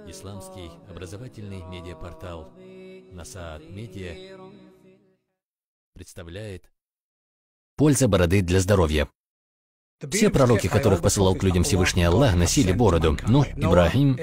Исламский образовательный медиапортал Насаат Медиа представляет «Польза бороды для здоровья». Все пророки, которых посылал к людям Всевышний Аллах, носили бороду. Нух, Ибрахим,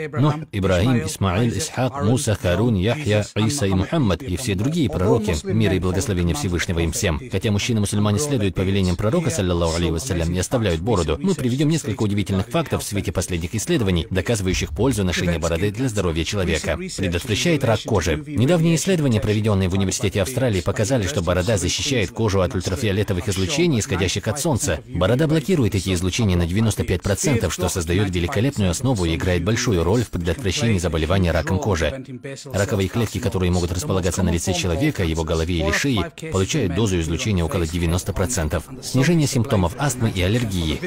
Исмаиль, Исхак, Муса, Харун, Яхья, Иса и Мухаммад, и все другие пророки, мир и благословение Всевышнего им всем. Хотя мужчины-мусульмане следуют повелениям пророка, саллаллаху алейхи вассалям, и оставляют бороду, мы приведем несколько удивительных фактов в свете последних исследований, доказывающих пользу ношения бороды для здоровья человека. Предотвращает рак кожи. Недавние исследования, проведенные в Университете Австралии, показали, что борода защищает кожу от ультрафиолетовых излучений, исходящих от солнца. Борода блокирует эти излучения на 95%, что создает великолепную основу и играет большую роль в предотвращении заболевания раком кожи. Раковые клетки, которые могут располагаться на лице человека, его голове или шее, получают дозу излучения около 90%. Снижение симптомов астмы и аллергии.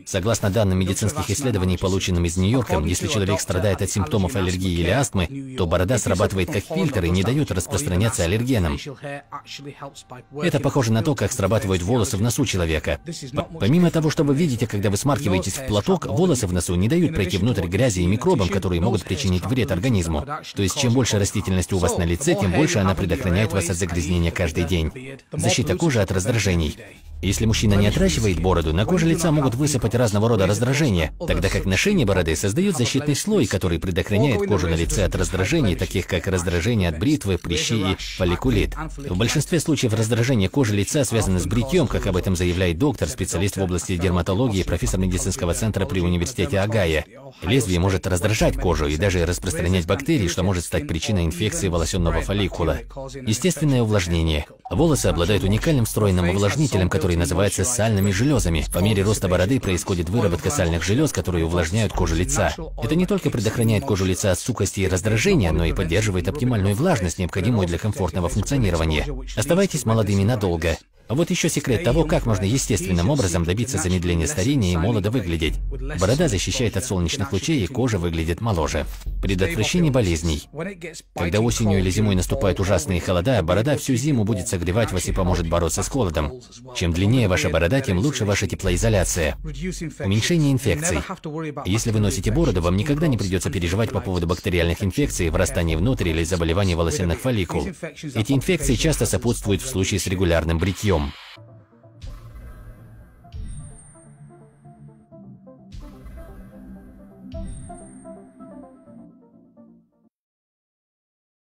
Согласно данным медицинских исследований, полученным из Нью-Йорка, если человек страдает от симптомов аллергии или астмы, то борода срабатывает как фильтр и не дает распространяться аллергенам. Это похоже на то, как срабатывают волосы в носу человека. Помимо того, что вы видите, когда вы смаркиваетесь в платок, волосы в носу не дают пройти внутрь грязи и микробам, которые могут причинить вред организму. То есть, чем больше растительности у вас на лице, тем больше она предохраняет вас от загрязнения каждый день. Защита кожи от раздражений. Если мужчина не отращивает бороду, на коже лица могут высыпать разного рода раздражения, тогда как ношение бороды создает защитный слой, который предохраняет кожу на лице от раздражений, таких как раздражение от бритвы, прыщи и фолликулит. В большинстве случаев раздражения кожи лица связаны с бритьем, как об этом заявляет доктор, специалист в области дерматологии, профессор медицинского центра при университете Огайо. Лезвие может раздражать кожу и даже распространять бактерии, что может стать причиной инфекции волосяного фолликула. Естественное увлажнение. Волосы обладают уникальным встроенным увлажнителем, который называется сальными железами. По мере роста бороды происходит выработка сальных желез, которые увлажняют кожу лица. Это не только предохраняет кожу лица от сухости и раздражения, но и поддерживает оптимальную влажность, необходимую для комфортного функционирования. Оставайтесь молодыми надолго. А вот еще секрет того, как можно естественным образом добиться замедления старения и молодо выглядеть. Борода защищает от солнечных лучей, и кожа выглядит моложе. Предотвращение болезней. Когда осенью или зимой наступают ужасные холода, борода всю зиму будет согревать вас и поможет бороться с холодом. Чем длиннее ваша борода, тем лучше ваша теплоизоляция. Уменьшение инфекций. Если вы носите бороду, вам никогда не придется переживать по поводу бактериальных инфекций, врастания внутрь или заболеваний волосяных фолликул. Эти инфекции часто сопутствуют в случае с регулярным бритьем.